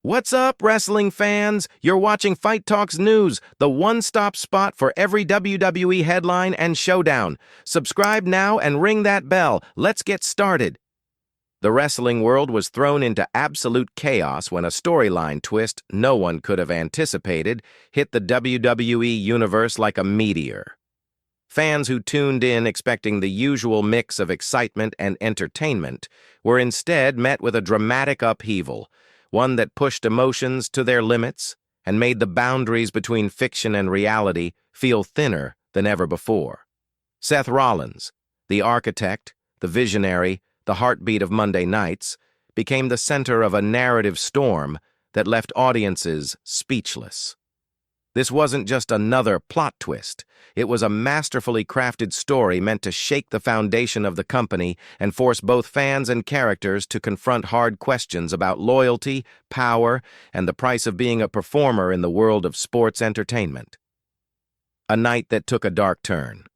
What's up, wrestling fans? You're watching Fight Talks News, the one-stop spot for every WWE headline and showdown. Subscribe now and ring that bell. Let's get started. The wrestling world was thrown into absolute chaos when a storyline twist no one could have anticipated hit the WWE universe like a meteor. Fans who tuned in expecting the usual mix of excitement and entertainment were instead met with a dramatic upheaval, one that pushed emotions to their limits and made the boundaries between fiction and reality feel thinner than ever before. Seth Rollins, the architect, the visionary, the heartbeat of Monday nights, became the center of a narrative storm that left audiences speechless. This wasn't just another plot twist. It was a masterfully crafted story meant to shake the foundation of the company and force both fans and characters to confront hard questions about loyalty, power, and the price of being a performer in the world of sports entertainment. A night that took a dark turn.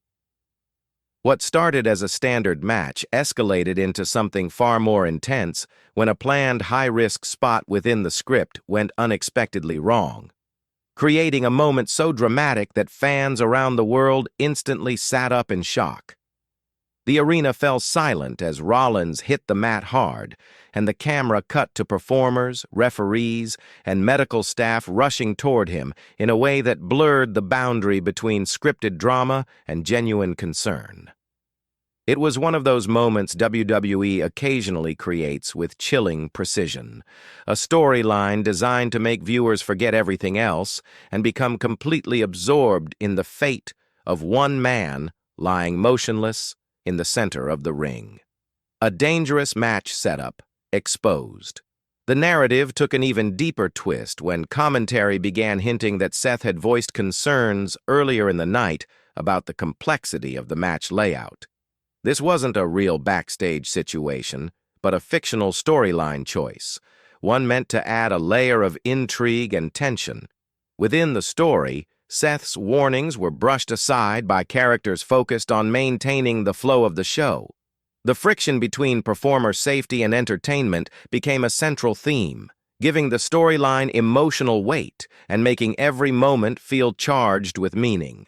What started as a standard match escalated into something far more intense when a planned high-risk spot within the script went unexpectedly wrong, creating a moment so dramatic that fans around the world instantly sat up in shock. The arena fell silent as Rollins hit the mat hard, and the camera cut to performers, referees, and medical staff rushing toward him in a way that blurred the boundary between scripted drama and genuine concern. It was one of those moments WWE occasionally creates with chilling precision, a storyline designed to make viewers forget everything else and become completely absorbed in the fate of one man lying motionless in the center of the ring. A dangerous match setup exposed. The narrative took an even deeper twist when commentary began hinting that Seth had voiced concerns earlier in the night about the complexity of the match layout. This wasn't a real backstage situation, but a fictional storyline choice, one meant to add a layer of intrigue and tension. Within the story, Seth's warnings were brushed aside by characters focused on maintaining the flow of the show. The friction between performer safety and entertainment became a central theme, giving the storyline emotional weight and making every moment feel charged with meaning.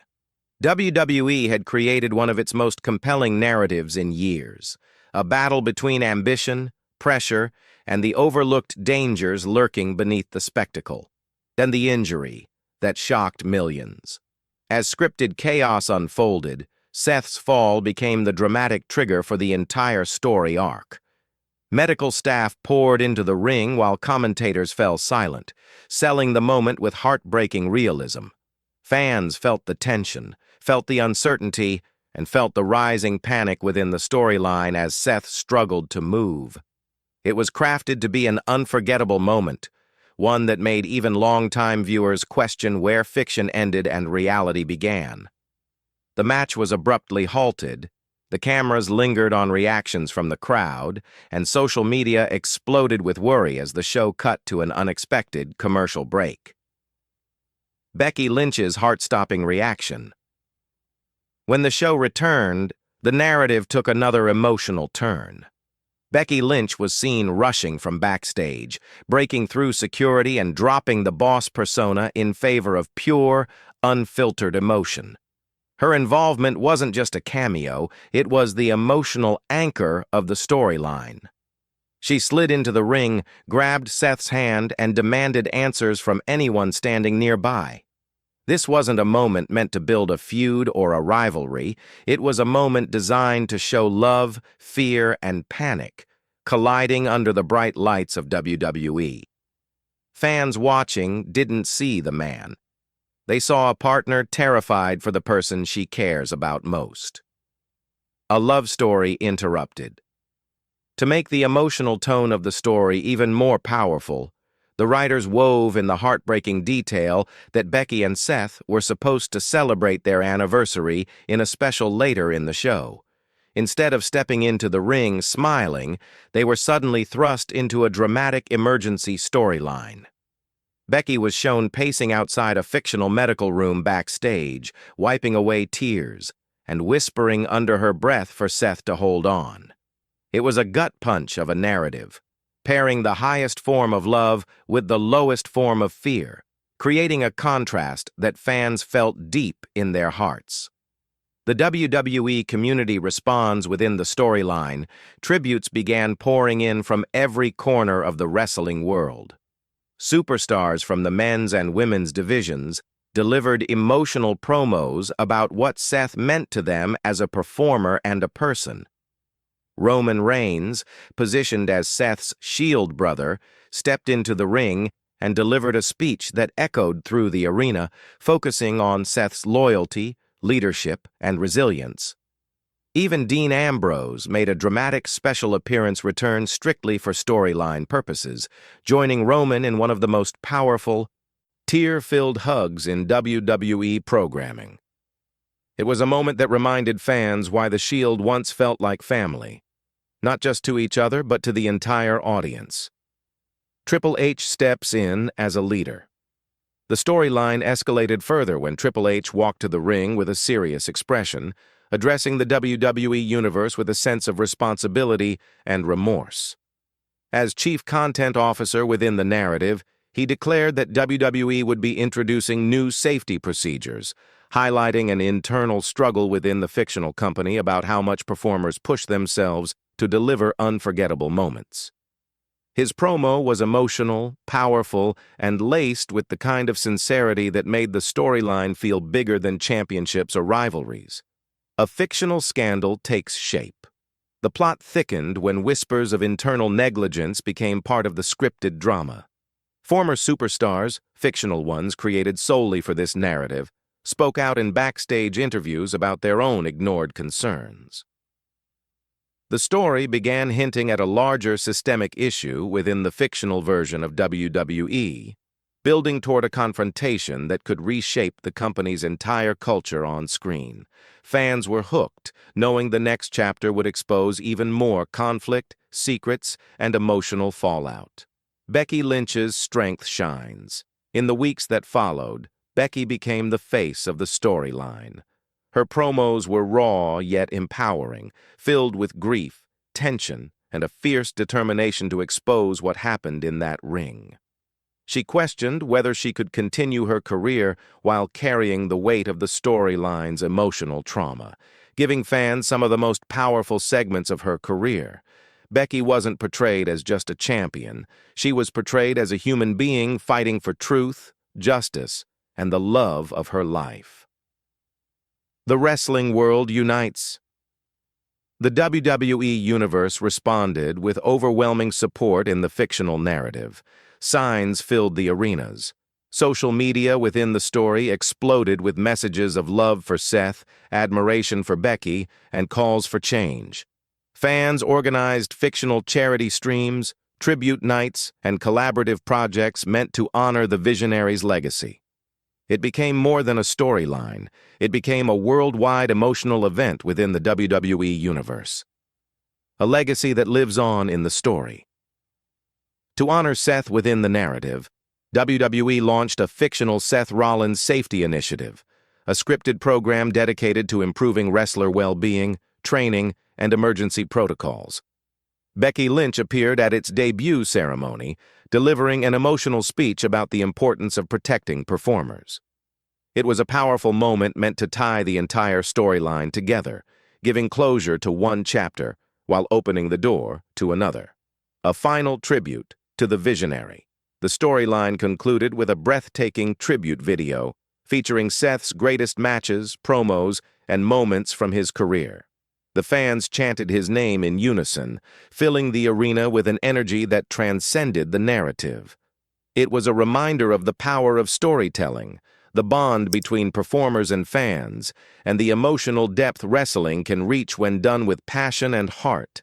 WWE had created one of its most compelling narratives in years, a battle between ambition, pressure, and the overlooked dangers lurking beneath the spectacle. Then the injury that shocked millions. As scripted chaos unfolded, Seth's fall became the dramatic trigger for the entire story arc. Medical staff poured into the ring while commentators fell silent, selling the moment with heartbreaking realism. Fans felt the tension, felt the uncertainty, and felt the rising panic within the storyline as Seth struggled to move. It was crafted to be an unforgettable moment, one that made even longtime viewers question where fiction ended and reality began. The match was abruptly halted, the cameras lingered on reactions from the crowd, and social media exploded with worry as the show cut to an unexpected commercial break. Becky Lynch's heart-stopping reaction. When the show returned, the narrative took another emotional turn. Becky Lynch was seen rushing from backstage, breaking through security and dropping the boss persona in favor of pure, unfiltered emotion. Her involvement wasn't just a cameo, it was the emotional anchor of the storyline. She slid into the ring, grabbed Seth's hand, and demanded answers from anyone standing nearby. This wasn't a moment meant to build a feud or a rivalry. It was a moment designed to show love, fear, and panic, colliding under the bright lights of WWE. Fans watching didn't see the man. They saw a partner terrified for the person she cares about most. A love story interrupted. To make the emotional tone of the story even more powerful, the writers wove in the heartbreaking detail that Becky and Seth were supposed to celebrate their anniversary in a special later in the show. Instead of stepping into the ring smiling, they were suddenly thrust into a dramatic emergency storyline. Becky was shown pacing outside a fictional medical room backstage, wiping away tears, and whispering under her breath for Seth to hold on. It was a gut punch of a narrative, pairing the highest form of love with the lowest form of fear, creating a contrast that fans felt deep in their hearts. The WWE community responds within the storyline. Tributes began pouring in from every corner of the wrestling world. Superstars from the men's and women's divisions delivered emotional promos about what Seth meant to them as a performer and a person. Roman Reigns, positioned as Seth's Shield brother, stepped into the ring and delivered a speech that echoed through the arena, focusing on Seth's loyalty, leadership, and resilience. Even Dean Ambrose made a dramatic special appearance return strictly for storyline purposes, joining Roman in one of the most powerful, tear-filled hugs in WWE programming. It was a moment that reminded fans why the Shield once felt like family, not just to each other but to the entire audience. Triple H steps in as a leader. The storyline escalated further when Triple H walked to the ring with a serious expression, addressing the WWE Universe with a sense of responsibility and remorse. As Chief Content Officer within the narrative, he declared that WWE would be introducing new safety procedures, highlighting an internal struggle within the fictional company about how much performers push themselves to deliver unforgettable moments. His promo was emotional, powerful, and laced with the kind of sincerity that made the storyline feel bigger than championships or rivalries. A fictional scandal takes shape. The plot thickened when whispers of internal negligence became part of the scripted drama. Former superstars, fictional ones created solely for this narrative, spoke out in backstage interviews about their own ignored concerns. The story began hinting at a larger systemic issue within the fictional version of WWE, building toward a confrontation that could reshape the company's entire culture on screen. Fans were hooked, knowing the next chapter would expose even more conflict, secrets, and emotional fallout. Becky Lynch's strength shines. In the weeks that followed, Becky became the face of the storyline. Her promos were raw yet empowering, filled with grief, tension, and a fierce determination to expose what happened in that ring. She questioned whether she could continue her career while carrying the weight of the storyline's emotional trauma, giving fans some of the most powerful segments of her career. Becky wasn't portrayed as just a champion. She was portrayed as a human being fighting for truth, justice, and the love of her life. The wrestling world unites. The WWE Universe responded with overwhelming support in the fictional narrative. Signs filled the arenas. Social media within the story exploded with messages of love for Seth, admiration for Becky, and calls for change. Fans organized fictional charity streams, tribute nights, and collaborative projects meant to honor the visionary's legacy. It became more than a storyline. It became a worldwide emotional event within the WWE Universe. A legacy that lives on in the story. To honor Seth within the narrative, WWE launched a fictional Seth Rollins safety initiative, a scripted program dedicated to improving wrestler well-being, training, and emergency protocols. Becky Lynch appeared at its debut ceremony, delivering an emotional speech about the importance of protecting performers. It was a powerful moment meant to tie the entire storyline together, giving closure to one chapter while opening the door to another. A final tribute to the visionary. The storyline concluded with a breathtaking tribute video featuring Seth's greatest matches, promos, and moments from his career. The fans chanted his name in unison, filling the arena with an energy that transcended the narrative. It was a reminder of the power of storytelling, the bond between performers and fans, and the emotional depth wrestling can reach when done with passion and heart.